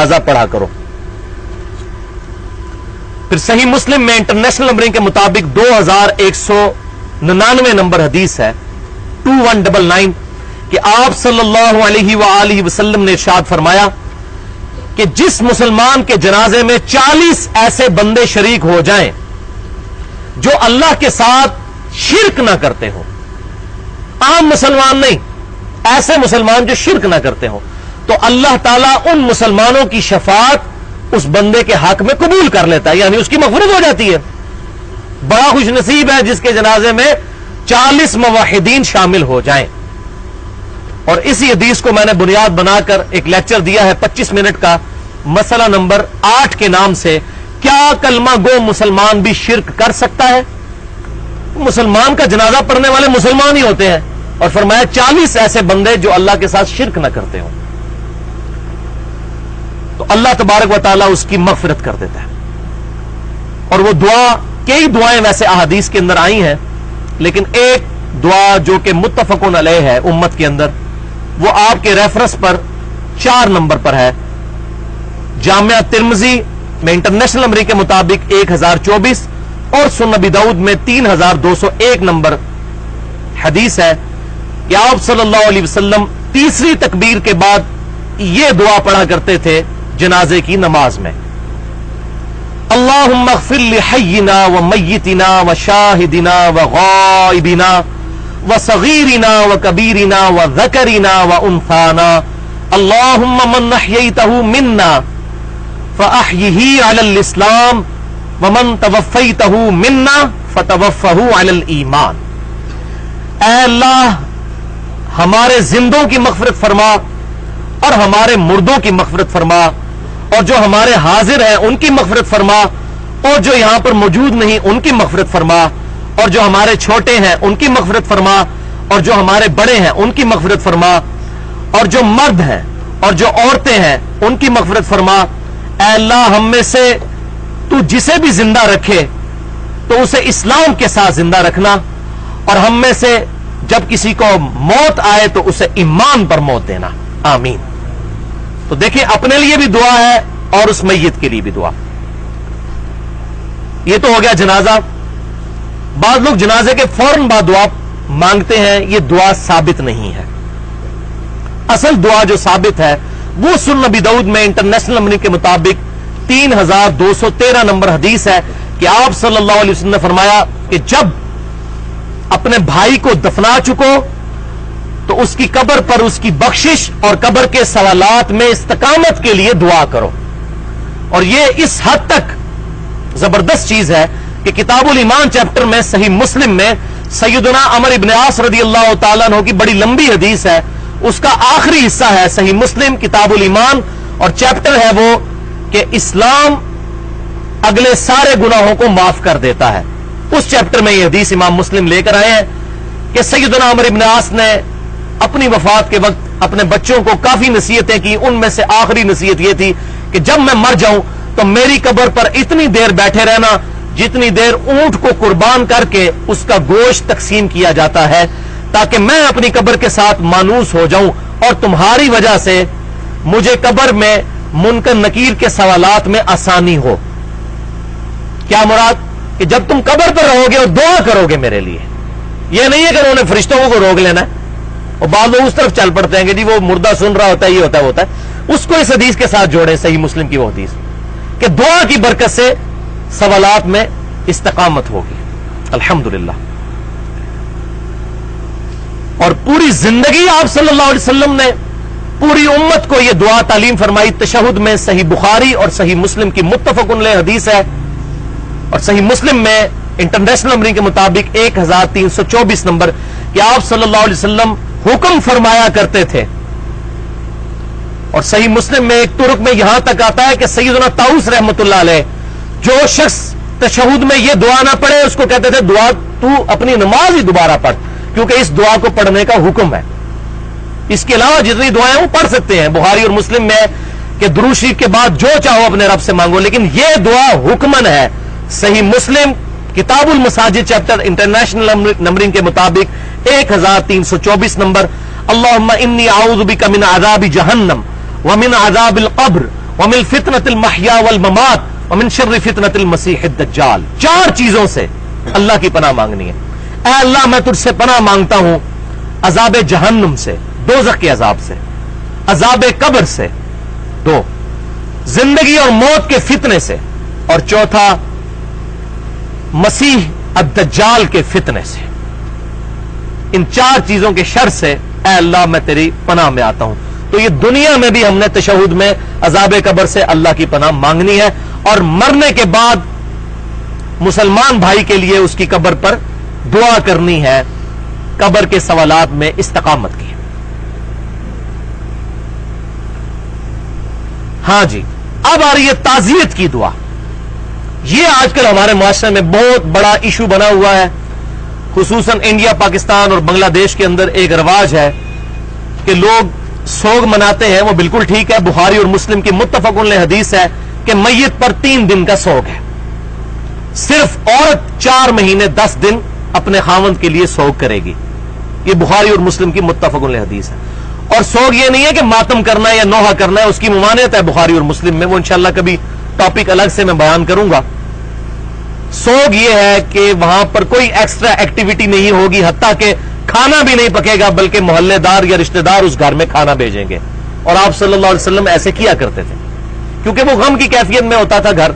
जनाजा पढ़ा करो। फिर सही मुस्लिम में इंटरनेशनल नंबरिंग के मुताबिक 2199 नंबर हदीस है 2199 कि आप सल्लल्लाहु अलैहि वसल्लम ने इरशाद फरमाया कि जिस मुसलमान के जनाजे में 40 ऐसे बंदे शरीक हो जाएं जो अल्लाह के साथ शिरक ना करते हो, आम मुसलमान नहीं, ऐसे मुसलमान जो शिरक ना करते हो, तो अल्लाह ताला उन मुसलमानों की शफाअत उस बंदे के हक में कबूल कर लेता है, यानी उसकी मग़फ़िरत हो जाती है। बड़ा खुश नसीब है जिसके जनाजे में 40 मुवहिदीन शामिल हो जाएं। और इसी हदीस को मैंने बुनियाद बनाकर एक लेक्चर दिया है 25 मिनट का, मसला नंबर 8 के नाम से, क्या कलमा गो मुसलमान भी शिरक कर सकता है? मुसलमान का जनाजा पढ़ने वाले मुसलमान ही होते हैं, और फरमाया 40 ऐसे बंदे जो अल्लाह के साथ शिरक न करते हो, तो अल्लाह तबारक व तआला उसकी मग़फ़िरत कर देता है। और वो दुआ, कई दुआएं वैसे अहादीस के अंदर आई हैं, लेकिन एक दुआ जो कि मुत्तफ़क़ुन अलैह है उम्मत के अंदर, वो आपके रेफरेंस पर 4 नंबर पर है। जामिया तिर्मिज़ी में इंटरनेशनल नंबरिंग के मुताबिक 1024 और सुनन अबी दाऊद में 3201 नंबर हदीस है कि आप सल्लल्लाहु अलैहि वसल्लम तीसरी तकबीर के बाद ये दुआ पढ़ा करते थे जनाजे की नमाज में, अल्लाहुम्मा अग़फ़िर लि हय्यिना व मय्यितिना व शाहिदिना व गाइबिना व सगीरिना व कबीरिना व ज़करिना व उन्साना, अल्लाहुम्मा मन अह्यैतहु मिन्ना फ़अह्यिही अलल इस्लाम व मन तवफ़्फ़ैतहु मिन्ना फ़तवफ़्फ़हु अलल ईमान। ऐ अल्लाह, हमारे जिंदों की मग़फ़िरत फरमा और हमारे मुर्दों की मग़फ़िरत फरमा, और जो हमारे हाजिर हैं उनकी मग़फ़िरत फरमा, और जो यहां पर मौजूद नहीं उनकी मग़फ़िरत फरमा, और जो हमारे छोटे हैं उनकी मग़फ़िरत फरमा, और जो हमारे बड़े हैं उनकी मग़फ़िरत फरमा, और जो मर्द हैं और जो औरतें हैं उनकी मग़फ़िरत फरमा। ऐ अल्लाह, हम में से तू जिसे भी जिंदा रखे तो उसे इस्लाम के साथ जिंदा रखना, और हम में से जब किसी को मौत आए तो उसे ईमान पर मौत देना, आमीन। तो देखिए, अपने लिए भी दुआ है और उस मैयत के लिए भी दुआ। ये तो हो गया जनाजा। बाद लोग जनाजे के फौरन बाद दुआ मांगते हैं, ये दुआ साबित नहीं है। असल दुआ जो साबित है वो सुनन अबी दाऊद में इंटरनेशनल नंबरिंग के मुताबिक 3213 नंबर हदीस है कि आप सल्लल्लाहु अलैहि वसल्लम ने फरमाया कि जब अपने भाई को दफना चुको तो उसकी कब्र पर उसकी बख्शिश और कब्र के सवालात में इस्तकामत के लिए दुआ करो। और ये इस हद तक जबरदस्त चीज है कि किताबुल ईमान चैप्टर में सही मुस्लिम में सैयदना अमर इब्न आस रज़ियल्लाहु ताला अन्हु की बड़ी लंबी हदीस है, उसका आखिरी हिस्सा है सही मुस्लिम किताबुल ईमान, और चैप्टर है वो कि इस्लाम अगले सारे गुनाहों को माफ कर देता है। उस चैप्टर में यह हदीस इमाम मुस्लिम लेकर आए हैं कि सैयदना अमर इब्न आस ने अपनी वफात के वक्त अपने बच्चों को काफी नसीहतें की। उनमें से आखिरी नसीहत यह थी कि जब मैं मर जाऊं तो मेरी कब्र पर इतनी देर बैठे रहना जितनी देर ऊंट को कुर्बान करके उसका गोश्त तकसीम किया जाता है, ताकि मैं अपनी कब्र के साथ मानूस हो जाऊं और तुम्हारी वजह से मुझे कब्र में मुनकर नकीर के सवालात में आसानी हो। क्या मुराद? कि जब तुम कब्र पर रहोगे और दुआ करोगे मेरे लिए। यह नहीं है कि उन्होंने फरिश्तों को रोक लेना है, और बाद लोग उस तरफ चल पड़ते हैं कि जी वो मुर्दा सुन रहा होता है, ये होता है, होता है। उसको इस हदीस के साथ जोड़े, सही मुस्लिम की वो हदीस कि दुआ की बरकत से सवालात में इस्तकामत होगी, अल्हम्दुलिल्लाह। और पूरी जिंदगी आप सल्लल्लाहु अलैहि वसल्लम ने पूरी उम्मत को यह दुआ तालीम फरमाई। तशहुद में सही बुखारी और सही मुस्लिम की मुत्तफ़क़ुन अलैह हदीस है, और सही मुस्लिम में इंटरनेशनल नंबरिंग के मुताबिक 1324 नंबर कि आप सल्लल्लाहु अलैहि वसल्लम हुक्म फरमाया करते थे। और सही मुस्लिम में एक तुर्क में यहां तक आता है कि सैयदना ताऊस रहमतुल्लाह अलैह, जो शख्स तशहुद में यह दुआ ना पढ़े उसको कहते थे दुआ तू अपनी नमाज ही दोबारा पढ़, क्योंकि इस दुआ को पढ़ने का हुक्म है। इसके अलावा जितनी दुआएं वो पढ़ सकते हैं। बुखारी और मुस्लिम में कि दुरूद शरीफ के बाद जो चाहो अपने रब से मांगो, लेकिन यह दुआ हुक्मन है। सही मुस्लिम किताबुल मसाजिद चैप्टर इंटरनेशनल नंबरिंग के मुताबिक 1324 नंबर, अल्लाहुम्मा इन्नी आऊज़ु बिका मिन अज़ाबि जहन्नम व मिन अज़ाबिल क़ब्र वमिन फितनतिल महया वल ममात वमिन शर्रि फितनतिल मसीह दज्जाल। 4 चीजों से अल्लाह की पनाह मांगनी है। ऐ अल्लाह मैं तुझसे पनाह मांगता हूं अजाब जहन्नुम से, दोज़ख के अजाब से, अजाब कब्र से, 2 जिंदगी और मौत के फितने से, और चौथा मसीह अद-दज्जाल के फितने से। इन 4 चीजों के शर से ऐ अल्लाह मैं तेरी पनाह में आता हूं। तो ये दुनिया में भी हमने तशहुद में अजाब कब्र से अल्लाह की पनाह मांगनी है, और मरने के बाद मुसलमान भाई के लिए उसकी कब्र पर दुआ करनी है, कब्र के सवालात में इस्तकामत की। हां जी, अब आ रही है ताजियत की दुआ। यह आजकल हमारे मुआशरे में बहुत बड़ा इशू बना हुआ है, खुसूसन इंडिया, पाकिस्तान और बांग्लादेश के अंदर एक रिवाज है कि लोग सोग मनाते हैं। वो बिल्कुल ठीक है, बुखारी और मुस्लिम की मुत्तफकुन अलैह हदीस है कि मैयत पर 3 दिन का सोग है। सिर्फ औरत 4 महीने 10 दिन अपने खावंद के लिए सोग करेगी। ये बुखारी और मुस्लिम की मुत्तफकुन अलैह हदीस है। और सोग ये नहीं है कि मातम करना है या नोहा करना है, उसकी ममानियत है बुखारी और मुस्लिम में, वो इंशाअल्लाह कभी टॉपिक अलग से मैं बयान करूंगा। सोग ये है कि वहां पर कोई एक्स्ट्रा एक्टिविटी नहीं होगी, हत्ता कि खाना भी नहीं पकेगा, बल्कि मोहल्लेदार या रिश्तेदार उस घर में खाना भेजेंगे। और आप सल्लल्लाहु अलैहि वसल्लम ऐसे किया करते थे, क्योंकि वो गम की कैफियत में होता था घर।